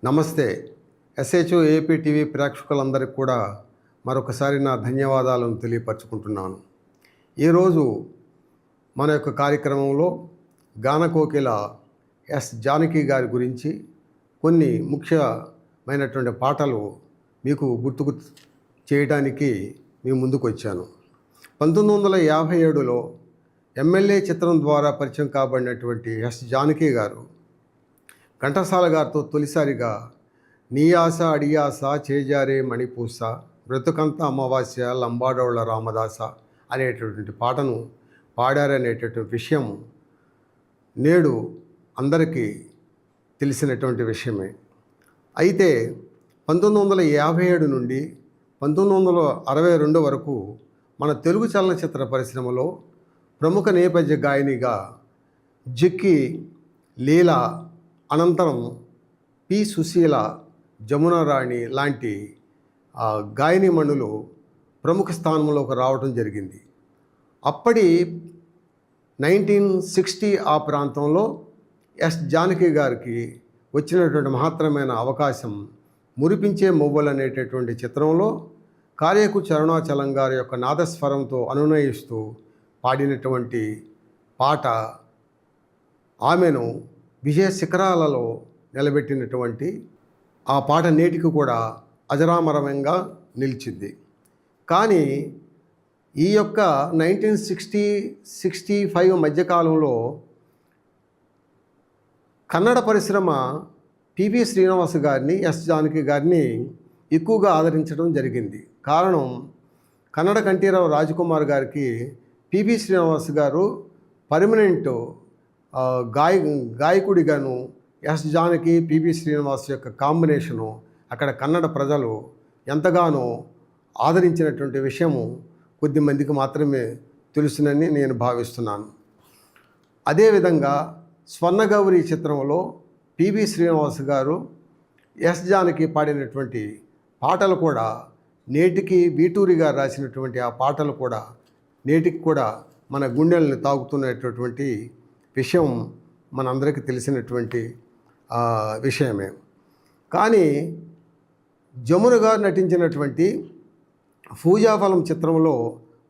నమస్తే. SHO AP TV ప్రేక్షకులందరికీ కూడా మరొకసారి నా ధన్యవాదాలను తెలియపరచుకుంటున్నాను. ఈరోజు మన యొక్క కార్యక్రమంలో గానకోకిల ఎస్ జానకి గారి గురించి కొన్ని ముఖ్యమైనటువంటి పాటలు మీకు గుర్తుకు చేయడానికి మీ ముందుకు వచ్చాను. 1957లో ఎమ్మెల్యే చిత్రం ద్వారా పరిచయం కాబడినటువంటి ఎస్ జానకి గారు ఘంటసాల గారితో తొలిసారిగా నీ ఆశ అడియాస చేజారే మణిపూస బ్రతుకంత అమావాస్య లంబాడోళ్ల రామదాస అనేటటువంటి పాటను పాడారనేటటువంటి విషయం నేడు అందరికీ తెలిసినటువంటి విషయమే. అయితే 1957 నుండి 1962 వరకు మన తెలుగు చలనచిత్ర పరిశ్రమలో ప్రముఖ నేపథ్య గాయనిగా జిక్కి, లీలా, అనంతరం పి సుశీల, జమున రాణి లాంటి గాయనిమణులు ప్రముఖ స్థానంలోకి రావడం జరిగింది. అప్పటి 1960 ఆ ప్రాంతంలో ఎస్ జానకి గారికి వచ్చినటువంటి మహత్తరమైన అవకాశం మురిపించే మొవ్వలు అనేటటువంటి చిత్రంలో కార్యకు చరుణాచలం గారి యొక్క నాదస్వరంతో అనునయిస్తూ పాడినటువంటి పాట ఆమెను విజయ శిఖరాలలో నిలబెట్టినటువంటి ఆ పాట నేటికి కూడా అజరామరంగా నిలిచింది. కానీ ఈ యొక్క 1960-65 మధ్యకాలంలో కన్నడ పరిశ్రమ పివి శ్రీనివాస్ గారిని, ఎస్ జానకి గారిని ఎక్కువగా ఆదరించడం జరిగింది. కారణం, కన్నడ కంఠీరవ రాజకుమార్ గారికి పివి శ్రీనివాస్ గారు పర్మనెంట్ గాయకుడిగాను, ఎస్ జానకి పివి శ్రీనివాస్ యొక్క కాంబినేషను అక్కడ కన్నడ ప్రజలు ఎంతగానో ఆదరించినటువంటి విషయము కొద్దిమందికి మాత్రమే తెలుసునని నేను భావిస్తున్నాను. అదేవిధంగా స్వర్ణగౌరి చిత్రంలో పివి శ్రీనివాస్ గారు ఎస్ జానకి పాడినటువంటి పాటలు కూడా నేటికి వీటూరి గారు రాసినటువంటి ఆ పాటలు కూడా నేటికి కూడా మన గుండెల్ని తాకుతున్నటువంటి విషయం మనందరికీ తెలిసినటువంటి విషయమే. కానీ జమున గారు నటించినటువంటి పూజాఫలం చిత్రంలో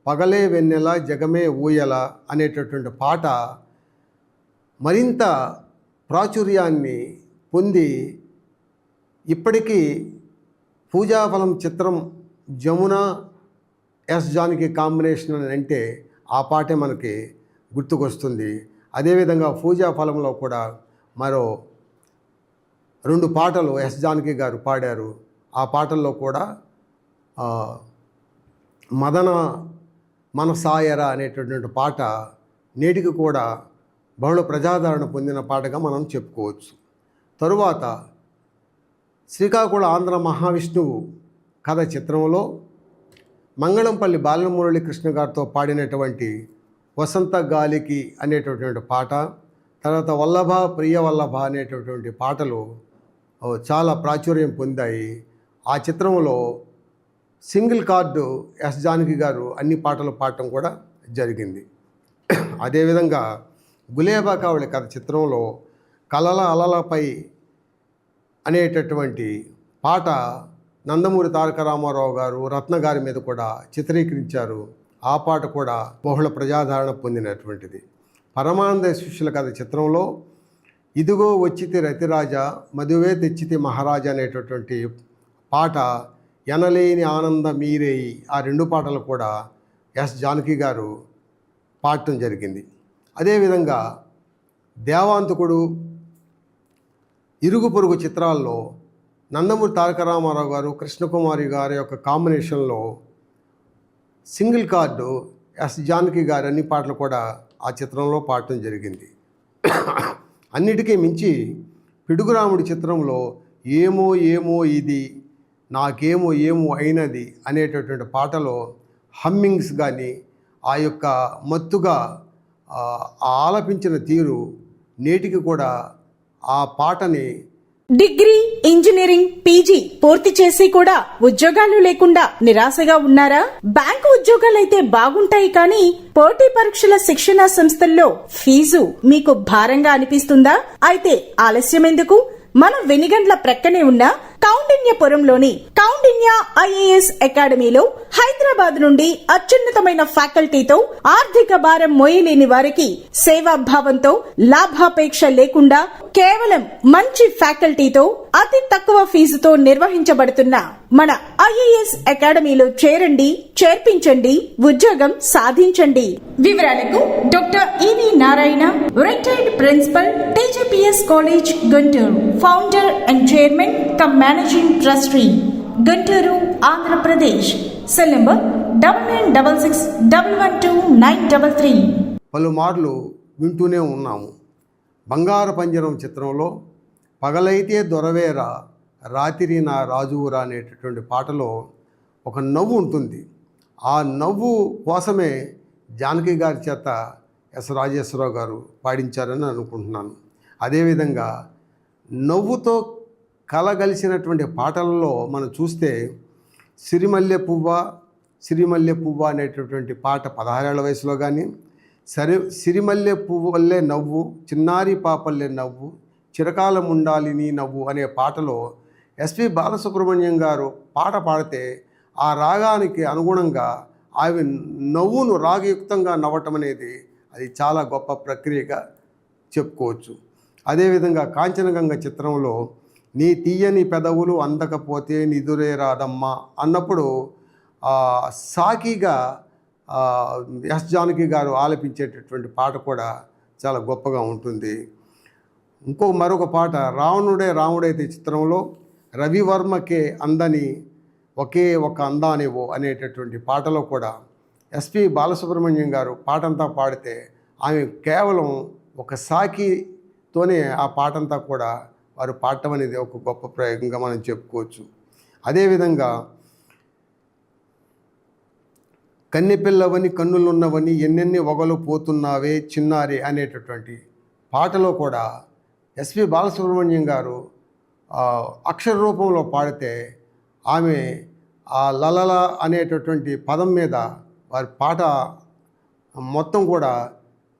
పగలే వెన్నెల జగమే ఊయల అనేటటువంటి పాట మరింత ప్రాచుర్యాన్ని పొంది ఇప్పటికీ పూజాఫలం చిత్రం జమున ఎస్ జానకి కాంబినేషన్ అని అంటే ఆ పాటే మనకి గుర్తుకొస్తుంది. అదేవిధంగా పూజాఫలంలో కూడా మరో 2 పాటలు ఎస్ జానకి గారు పాడారు. ఆ పాటల్లో కూడా మదన మనసాయర అనేటటువంటి పాట నేటికి కూడా బహుళ ప్రజాదరణ పొందిన పాటగా మనం చెప్పుకోవచ్చు. తరువాత శ్రీకాకుళం ఆంధ్ర మహావిష్ణువు కథ చిత్రంలో మంగళంపల్లి బాలమురళీకృష్ణ గారితో పాడినటువంటి వసంత గాలికి అనేటటువంటి పాట, తర్వాత వల్లభ ప్రియ వల్లభ అనేటటువంటి పాటలు చాలా ప్రాచుర్యం పొందాయి. ఆ చిత్రంలో సింగిల్ కార్డు ఎస్ జానకి గారు అన్ని పాటలు పాడటం కూడా జరిగింది. అదేవిధంగా గులేబా కావళి కథ చిత్రంలో కలల అలలపై అనేటటువంటి పాట నందమూరి తారక రామారావు గారు రత్న గారి మీద కూడా చిత్రీకరించారు. ఆ పాట కూడా బహుళ ప్రజాదరణ పొందినటువంటిది. పరమానంద శిష్యుల కథ చిత్రంలో ఇదిగో వచ్చితి రతిరాజ మధువే తెచ్చితి మహారాజా అనేటటువంటి పాట ఎనలేని ఆనంద మీరేయి, ఆ 2 పాటలు కూడా ఎస్ జానకి గారు పాడటం జరిగింది. అదేవిధంగా దేవాంతకుడు, ఇరుగు పొరుగు చిత్రాల్లో నందమూరి తారక రామారావు గారు కృష్ణకుమారి గారి యొక్క కాంబినేషన్లో సింగిల్ కార్డు ఎస్ జానకి గారు అన్ని పాటలు కూడా ఆ చిత్రంలో పాడటం జరిగింది. అన్నిటికీ మించి పిడుగురాముడి చిత్రంలో ఏమో ఏమో ఇది నాకేమో ఏమో అయినది అనేటటువంటి పాటలో హమ్మింగ్స్ కానీ ఆ యొక్క మత్తుగా ఆలపించిన తీరు నేటికి కూడా ఆ పాటని డిగ్రీ, ఇంజనీరింగ్, పీజీ పూర్తి చేసి కూడా ఉద్యోగాలు లేకుండా నిరాశగా ఉన్నారా? బ్యాంకు ఉద్యోగాలైతే బాగుంటాయి కానీ పోటీ పరీక్షల శిక్షణా సంస్థల్లో ఫీజు మీకు భారంగా అనిపిస్తుందా? అయితే ఆలస్యం ఎందుకు? మన వెనిగండ్ల ప్రక్కనే ఉన్న కౌండిన్యపురంలోని కౌండిన్య ఐఏఎస్ అకాడమీలో హైదరాబాద్ నుండి అత్యున్నతమైన ఫ్యాకల్టీతో ఆర్థిక భారం మోయలేని వారికి సేవాభావంతో లాభాపేక్ష లేకుండా కేవలం మంచి ఫ్యాకల్టీతో అతి తక్కువ ఫీజుతో నిర్వహించబడుతున్న మన ఐఏఎస్ అకాడమీలో చేరండి, చేర్పించండి, ఉద్యోగం సాధించండి. వివరాలకు doctor E V Narayana, retired principal, TGPS college, Guntur, founder and chairman cum managing trustee, Guntur, Andhra Pradesh. Cell number 9966112933. పలుమార్లు వింటూనే ఉన్నాము. బంగారు పంజరం చిత్రంలో పగలైతే దొరవేరా, రాత్రి నా రాజువురా అనేటటువంటి పాటలో ఒక నవ్వు ఉంటుంది. ఆ నవ్వు కోసమే జానకి గారి చేత ఎస్ రాజేశ్వరరావు గారు పాడించారని అనుకుంటున్నాను. అదేవిధంగా నవ్వుతో కలగలిసినటువంటి పాటలలో మనం చూస్తే సిరిమల్లె పువ్వ అనేటటువంటి పాట 16 ఏళ్ల వయసులో కానీ, సిరిమల్లె పువ్వుల్లే నవ్వు, చిన్నారి పాపల్లే నవ్వు, చిరకాలం ఉండాలి నీ నవ్వు అనే పాటలో ఎస్పి బాలసుబ్రహ్మణ్యం గారు పాట పాడితే ఆ రాగానికి అనుగుణంగా అవి నవ్వును రాగయుక్తంగా నవ్వటం అనేది అది చాలా గొప్ప ప్రక్రియగా చెప్పుకోవచ్చు. అదేవిధంగా కాంచనగంగ చిత్రంలో నీ తీయని పెదవులు అందకపోతే నిదురే రాదమ్మా అన్నప్పుడు సాకిగా ఎస్ జానకి గారు ఆలపించేటటువంటి పాట కూడా చాలా గొప్పగా ఉంటుంది. మరొక పాట రాముడైతే చిత్రంలో రవివర్మకే అందని ఒకే ఒక అందానివో అనేటటువంటి పాటలో కూడా ఎస్పి బాలసుబ్రహ్మణ్యం గారు పాటంతా పాడితే ఆమె కేవలం ఒక సాకితోనే ఆ పాటంతా కూడా వారు పాడటం అనేది ఒక గొప్ప ప్రయోగంగా మనం చెప్పుకోవచ్చు. అదేవిధంగా కన్నెపిల్లవని కన్నులున్నవని ఎన్నెన్ని వగలు పోతున్నావే చిన్నారి అనేటటువంటి పాటలో కూడా ఎస్పి బాలసుబ్రహ్మణ్యం గారు అక్షర రూపంలో పాడితే ఆమె ఆ లలల అనేటటువంటి పదం మీద వారి పాట మొత్తం కూడా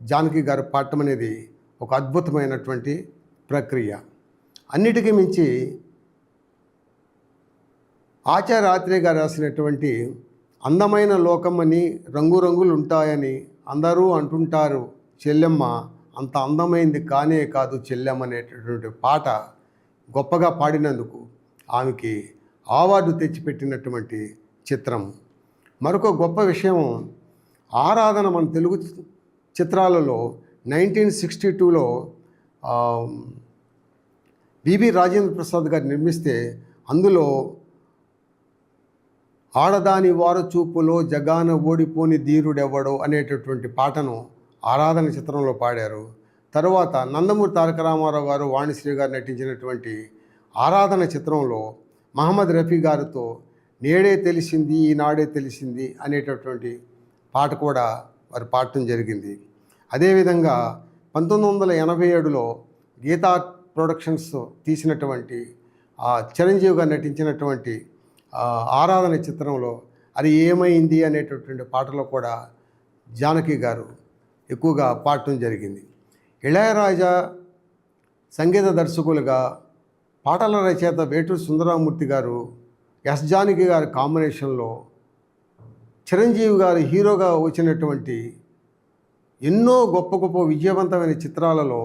జానకి గారు పాడటం అనేది ఒక అద్భుతమైనటువంటి ప్రక్రియ. అన్నిటికీ మించి ఆచార్య ఆత్రేయ గారు రాసినటువంటి అందమైన లోకమని రంగురంగులు ఉంటాయని అందరూ అంటుంటారు చెల్లెమ్మ, అంత అందమైంది కానే కాదు చెల్లెమ్మ అనేటటువంటి పాట గొప్పగా పాడినందుకు ఆమెకి అవార్డు తెచ్చిపెట్టినటువంటి చిత్రం. మరొక గొప్ప విషయం, ఆరాధన మన తెలుగు చిత్రాలలో 1962లో బిబి రాజేంద్ర ప్రసాద్ గారు నిర్మిస్తే అందులో ఆడదాని వారు చూపులో జగాన ఓడిపోని ధీరుడెవ్వడో అనేటటువంటి పాటను ఆరాధన చిత్రంలో పాడారు. తరువాత నందమూరి తారక రామారావు గారు, వాణిశ్రీ గారు నటించినటువంటి ఆరాధన చిత్రంలో మహమ్మద్ రఫీ గారితో నేడే తెలిసింది ఈనాడే తెలిసింది అనేటటువంటి పాట కూడా వారు పాడటం జరిగింది. అదేవిధంగా 1987లో గీతా ప్రొడక్షన్స్ తీసినటువంటి చిరంజీవి గారు నటించినటువంటి ఆరాధన చిత్రంలో అది ఏమైంది అనేటటువంటి పాటలో కూడా జానకి గారు ఎక్కువగా పాడటం జరిగింది. ఇళయరాజా సంగీత దర్శకులుగా పాటల రచయిత వేటూరి సుందరమూర్తి గారు, ఎస్ జానకి గారి కాంబినేషన్లో చిరంజీవి గారు హీరోగా వచ్చినటువంటి ఎన్నో గొప్ప గొప్ప విజయవంతమైన చిత్రాలలో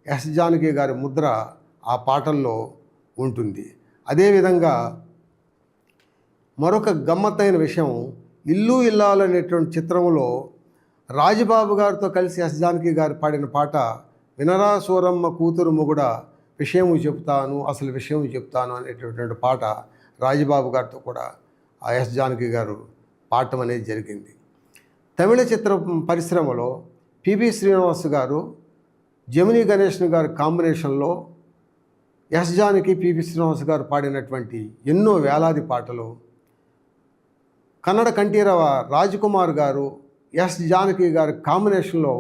ఎస్ జానకి గారి ముద్ర ఆ పాటల్లో ఉంటుంది. అదేవిధంగా మరొక గమ్మత్తైన విషయం, ఇల్లు ఇల్లాలు అనేటువంటి చిత్రంలో రాజబాబు గారితో కలిసి ఎస్ జానకి గారు పాడిన పాట వినరా సూరమ్మ కూతురు మొగుడ విషయం చెప్తాను అసలు విషయం చెప్తాను అనేటటువంటి పాట రాజబాబు గారితో కూడా ఆ ఎస్ జానకి గారు పాడటం అనేది జరిగింది. తమిళ చిత్ర పరిశ్రమలో పిబి శ్రీనివాస్ గారు, జమినీ గణేషన్ గారి కాంబినేషన్లో ఎస్ జానకి, పిబి శ్రీనివాస్ గారు పాడినటువంటి ఎన్నో వేలాది పాటలు, కన్నడ కంఠీరవ రాజ్కుమార్ గారు, ఎస్ జానకి గారి కాంబినేషన్లో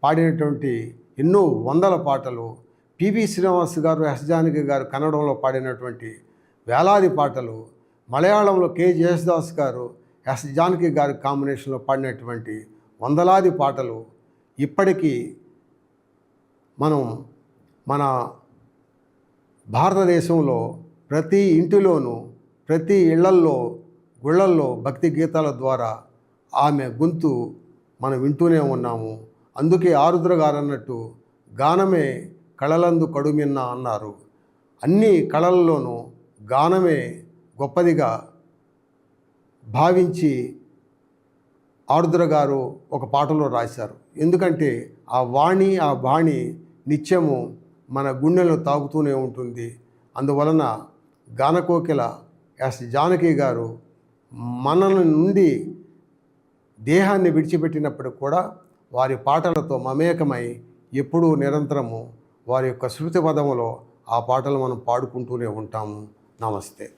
పాడినటువంటి ఎన్నో వందల పాటలు, పిబి శ్రీనివాస్ గారు, ఎస్ జానకి గారు కన్నడంలో పాడినటువంటి వేలాది పాటలు, మలయాళంలో కె జేసుదాస్ గారు, ఎస్ జానకి గారి కాంబినేషన్లో పాడినటువంటి వందలాది పాటలు ఇప్పటికీ మనం మన భారతదేశంలో ప్రతి ఇంటిలోనూ ప్రతి ఇళ్లల్లో గుళ్ళల్లో భక్తి గీతాల ద్వారా ఆమె గొంతు మనం వింటూనే ఉన్నాము. అందుకే ఆరుద్ర గారు అన్నట్టు గానమే కళలందు కడుమిన్న అన్నారు. అన్ని కళల్లోనూ గానమే గొప్పదిగా భావించి ఆరుద్ర గారు ఒక పాటలో రాశారు. ఎందుకంటే ఆ వాణి ఆ బాణి నిత్యము మన గుండెలను తాగుతూనే ఉంటుంది. అందువలన గానకోకిల ఎస్ జానకి గారు మన నుండి దేహాన్ని విడిచిపెట్టినప్పుడు కూడా వారి పాటలతో మమేకమై ఎప్పుడూ నిరంతరము వారి యొక్క శృతి పదములో ఆ పాటలు మనం పాడుకుంటూనే ఉంటాము. నమస్తే.